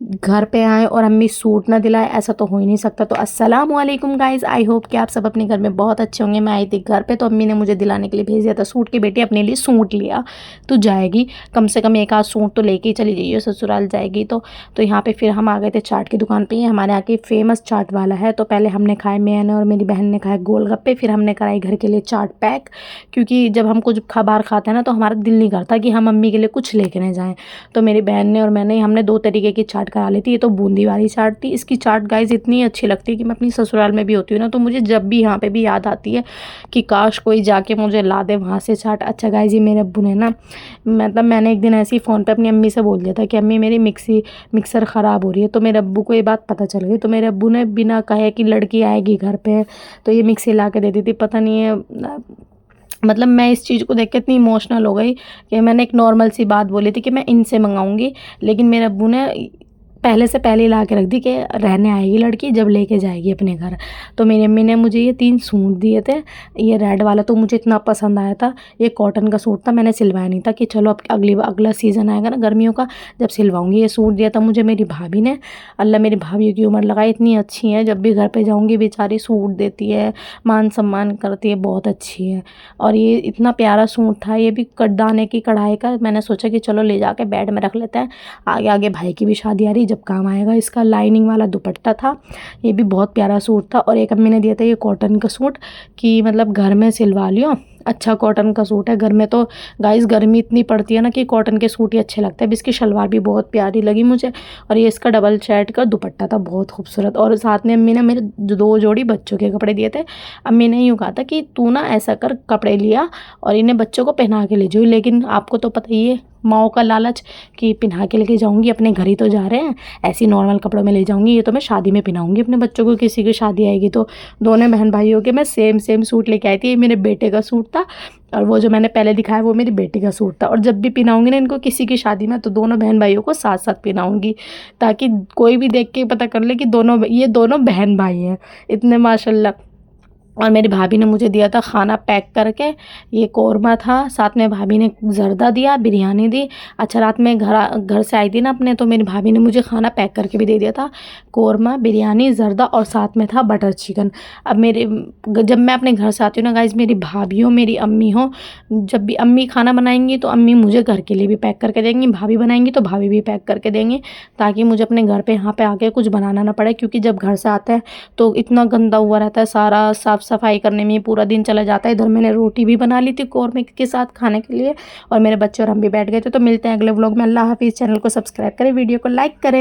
घर पे आए और अम्मी सूट ना दिलाए, ऐसा तो हो ही नहीं सकता। तो अस्सलाम वालेकुम गाइज़, आई होप कि आप सब अपने घर में बहुत अच्छे होंगे। मैं आई थी घर पे तो अम्मी ने मुझे दिलाने के लिए भेज दिया था सूट की बेटी अपने लिए सूट लिया, तो जाएगी कम से कम एक आध सूट तो लेके ही चली जाइए, ससुराल जाएगी। तो यहाँ पे फिर हम आ गए थे चाट की दुकान पे। ये हमारे यहाँ की फेमस चाट वाला है। तो पहले हमने खाए, मैंने और मेरी बहन ने खाए गोलगप्पे, फिर हमने कराई घर के लिए चाट पैक, क्योंकि जब हम कुछ बाहर खाते हैं ना तो हमारा दिल नहीं करता कि हम अम्मी के लिए कुछ लेके ना जाएँ। तो मेरी बहन ने और मैंने हमने 2 तरीके की चाट करा ली थी। ये तो बूंदी वाली चाट थी। इसकी चाट गाइज़ इतनी अच्छी लगती है कि मैं अपनी ससुराल में भी होती हूँ ना तो मुझे जब भी यहाँ पे भी याद आती है कि काश कोई जाके मुझे ला दे वहाँ से चाट। अच्छा गाइज़, ये मेरे अब्बू ने ना, मतलब मैंने एक दिन ऐसे ही फ़ोन पे अपनी अम्मी से बोल दिया था कि अम्मी मेरी मिक्सर ख़राब हो रही है। तो मेरे अब्बू को ये बात पता चल गई। तो मेरे अब्बू ने बिना कहे कि लड़की आएगी घर पे तो ये मिक्सी ला के दे दी थी। पता नहीं है, मतलब मैं इस चीज़ को देख के इतनी इमोशनल हो गई कि मैंने एक नॉर्मल सी बात बोली थी कि मैं इनसे मंगाऊंगी, लेकिन मेरे अब्बू ने पहले से पहले ला के रख दी कि रहने आएगी लड़की जब लेके जाएगी अपने घर। तो मेरी अम्मी ने मुझे ये 3 सूट दिए थे। ये रेड वाला तो मुझे इतना पसंद आया था। ये कॉटन का सूट था, मैंने सिलवाया नहीं था कि चलो अब अगला सीज़न आएगा ना गर्मियों का जब सिलवाऊंगी। ये सूट दिया था मुझे मेरी भाभी ने। अल्लाह मेरी भाभी की उम्र लगाए, इतनी अच्छी है। जब भी घर पे जाऊँगी बेचारी सूट देती है, मान सम्मान करती है, बहुत अच्छी है। और ये इतना प्यारा सूट था, ये भी दाने की कढ़ाई का। मैंने सोचा कि चलो ले जाके बेड में रख लेते हैं, आगे आगे भाई की भी शादी आ रही, जब काम आएगा। इसका लाइनिंग वाला दुपट्टा था, ये भी बहुत प्यारा सूट था। और एक अम्मी ने दिया था ये कॉटन का सूट कि मतलब घर में सिलवा लियो, अच्छा कॉटन का सूट है। घर में तो गाइस गर्मी इतनी पड़ती है ना कि कॉटन के सूट ही अच्छे लगते हैं। अब इसकी शलवार भी बहुत प्यारी लगी मुझे, और ये इसका डबल शेड का दुपट्टा था, बहुत खूबसूरत। और साथ में अम्मी ने मेरे 2 जोड़ी बच्चों के कपड़े दिए थे। अम्मी ने यूँ कहा था कि तू ना ऐसा कर, कपड़े लिया और इन्हें बच्चों को पहना के ले जाओ। लेकिन आपको तो पता ही है माओ का लालच कि पहना के लेके जाऊंगी, अपने घर ही तो जा रहे हैं, ऐसी नॉर्मल कपड़ों में ले जाऊंगी, ये तो मैं शादी में पहनाऊंगी अपने बच्चों को, किसी की शादी आएगी। तो दोनों बहन भाइयों के मैं सेम सूट लेके आई थी। ये मेरे बेटे का सूट था और वो जो मैंने पहले दिखाया वो मेरी बेटी का सूट था। और जब भी पहनाऊंगी ना इनको किसी की शादी में तो दोनों बहन भाइयों को साथ साथ पहनाऊंगी, ताकि कोई भी देख के पता कर ले कि ये दोनों बहन भाई हैं, इतने माशाल्लाह। और मेरी भाभी ने मुझे दिया था खाना पैक करके, ये कौरमा था, साथ में भाभी ने ज़र्दा दिया, बिरयानी दी। अच्छा रात में घर से आई थी ना अपने, तो मेरी भाभी ने मुझे खाना पैक करके भी दे दिया था, कौरमा, बिरयानी, ज़र्दा, और साथ में था बटर चिकन। अब जब मैं अपने घर से आती हूँ ना गाइज़, मेरी भाभी हो मेरी अम्मी हो, जब भी अम्मी खाना बनाएंगी तो अम्मी मुझे घर के लिए भी पैक करके देंगी, भाभी बनाएंगी तो भाभी भी पैक करके देंगी, ताकि मुझे अपने घर पे यहाँ पे आके कुछ बनाना ना पड़े। क्योंकि जब घर से आते हैं तो इतना गंदा हुआ रहता है, सारा साफ़ सफाई करने में ही पूरा दिन चला जाता है। इधर मैंने रोटी भी बना ली थी कौरमे के साथ खाने के लिए, और मेरे बच्चे और हम भी बैठ गए थे। तो मिलते हैं अगले व्लॉग में। अल्लाह हाफिज़। चैनल को सब्सक्राइब करें, वीडियो को लाइक करें।